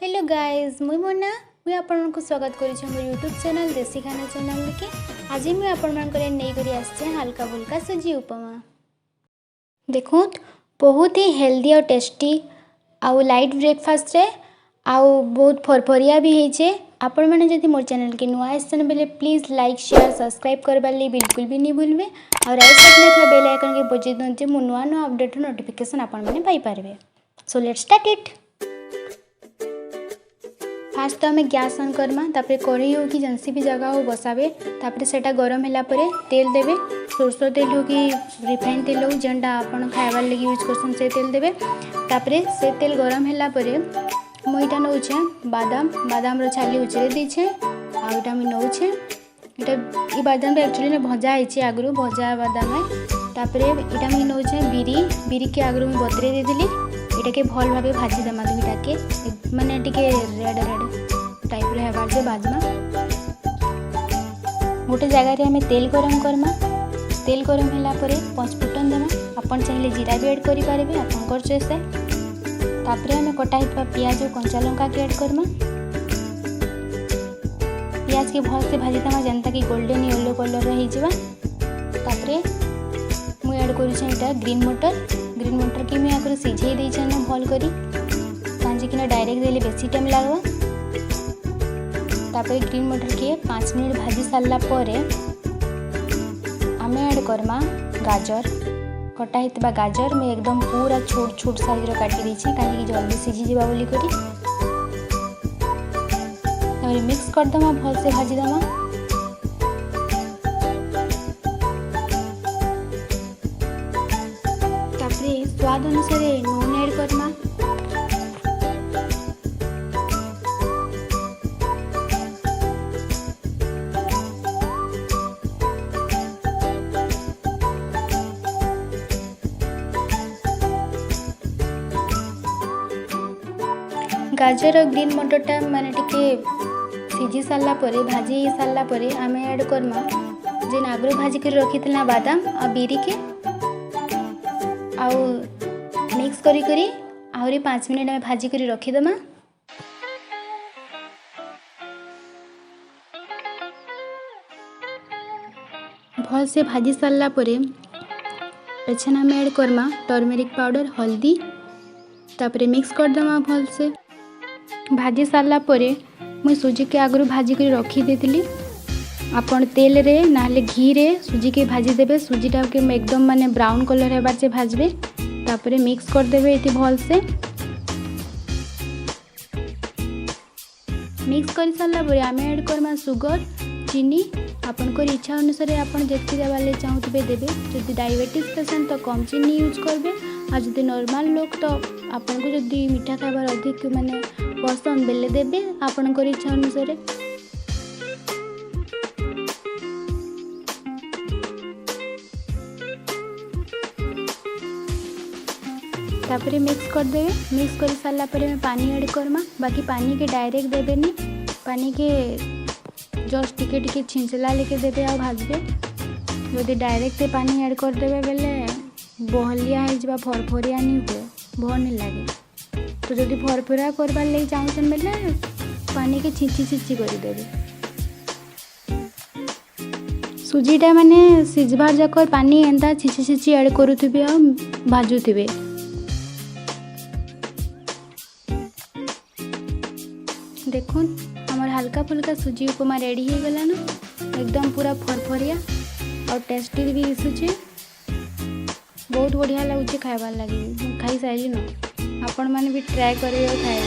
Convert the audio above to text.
Hello guys मुई मोना मुई आपण को स्वागत करुँच मोर यूट्यूब चैनल देसी खाना चैनल के। आज मुई आपण नहीं करी आसचे हल्का फुल्का सुजी उपमा। देखो बहुत ही हेल्दी और टेस्टी आउ लाइट ब्रेकफास्ट रे आउ बहुत फरफरिया भी होइछे। आपण मैंने जदि मोर चैनल के नुआ आसन बेले प्लीज लाइक शेयर सब्सक्राइब करबार लिए बिल्कुल भी नहीं भूलबे और राइट साइड में था बेल आइकन के बजे दन जे मो नुआ नुआ अपडेट नोटिफिकेशन आपण मैंने पाई पारबे। So let's start it. Fast तो आम गैस ऑन करमा तापर कढ़ई हो कि जंसी भी जगह हो बसाबे तापर सेटा गरम होला परे तेल देबे। सोरष तेल हो कि रिफाइन तेल हो जेनटा आपन खाइबार लगी यूज करसन से तेल देबे। तापर से तेल गरम होला परे मुईटा नौछे बादाम रो छाली उचरे दीछे आ इटा मुई नौछे। इटा ई बादाम एक्चुअली भजा आइछे आगु भजा बादाम है। तापर इटा मुई नौछे बिरी के आगु मुई बतरे देदिली। इटा के भल भाबे भाजी देमा दुईटा के माने टिके रेड टाइप रे हेबार जे भाजमा। गोटे जगह रे हमें तेल गरम करमा। तेल गरम होला परे पांच फुटन देमा। अपन चाहिले जीरा भी ऐड करि पारबे अपन कर चॉइस है। तापर हमें कटा हितबा प्याज और कंचा लंका के ऐड करमा। प्याज के भल से भाजी देमा जनता कि गोल्डन येलो कलर रे हिजबा। तापर मु ऐड करूछे इटा ग्रीन मटर के मैं आगर सिझे देछे न भल करी कांजी कि डायरेक्ट देले बेसी टाइम लागबा। तापर ग्रीन मटर के 5 मिनट भाजी सारला परे आमे ऐड करमा गाजर। कटा हितबा गाजर मैं एकदम पूरा छोट छोट साइज रो काटी देछे काहे कि जल्दी सिझी जेबा बोली करी। तापर मिक्स कर दमा भल से भाजी दमा। तापर स्वाद अनुसार नून ऐड करमा। गाजर और ग्रीन मटरटा माने टिके सिझी सारला परे भाजी सारला परे आमे ऐड करमा जेन आगु भाजी कर रखी बादाम आ बिरी के आउ मिक्स करी करी आहरी 5 मिनट में भाजी करी रखीदमा। भल से भाजी सारला परे पेछन आम ऐड करमा टर्मेरिक पाउडर हल्दी। तापर मिक्स कर दमा भल से भाजी सारला परे मुई सुजी के आगु भाजी करी रखी देतिली। आपन तेल रे नाले घी रे सुजी के भाजी देबे। सुजीटा के एकदम माने ब्राउन कलर हेबार से भाजबे। तापर मिक्स कर देबे इति भल से मिक्स कर सारला परे आमे ऐड करमा सुगर चीनी आपन को इच्छा अनुसार आपन जेति देबाले चाहूतबे देबे। जदि डायबिटीज पेशेंट तो कम चीनी यूज करबे आ जदि नॉर्मल लोग तो आपन को जदि मीठा खाबार अधिक माने पसंद बेले देबे आपन को इच्छा अनुसार। तापर मिक्स कर देबे। मिक्स कर सारला परे में पानी ऐड करमा। बाकी पानी के डायरेक्ट देबेनी पानी के जस्ट टिके टिके छिंचला लेके देबे आ भाजबे। जदि डायरेक्ट पानी ऐड कर देबे बेले बहलिया है जबा फरफरिया नहीं हुए भल नहीं लगे। तो जदि फरफरा करबार लगी चाहूछन बेले पानी के छिची कर देबे। सुजीटा माने सिझबार जाकर पानी एंता छिची ऐड करूथिबे आ भाजुथिबे। देखो हमार हल्का फुल्का सुजी उपमा रेडी हो गला ना एकदम पूरा फरफरिया और टेस्टी भी दिशुचे। बहुत बढ़िया लगुचे खाइबार लगी खाई सारी न। आपण मैंने भी ट्राए करेंगे खाए।